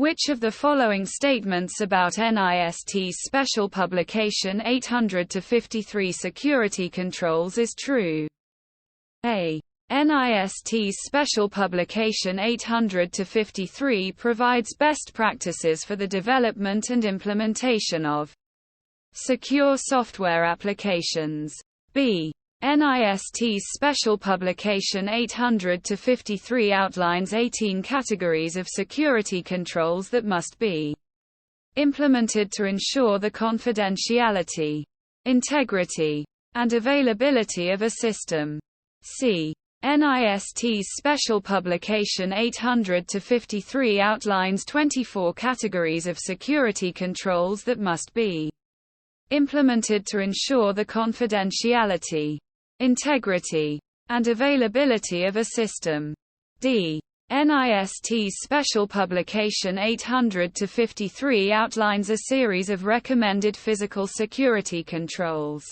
Which of the following statements about NIST's Special Publication 800-53 security controls is true? A. NIST's Special Publication 800-53 provides best practices for the development and implementation of secure software applications. B. NIST's Special Publication 800-53 outlines 18 categories of security controls that must be implemented to ensure the confidentiality, integrity, and availability of a system. C. NIST's Special Publication 800-53 outlines 24 categories of security controls that must be implemented to ensure the confidentiality, integrity, and availability of a system. D. NIST's Special Publication 800-53 outlines a series of recommended physical security controls.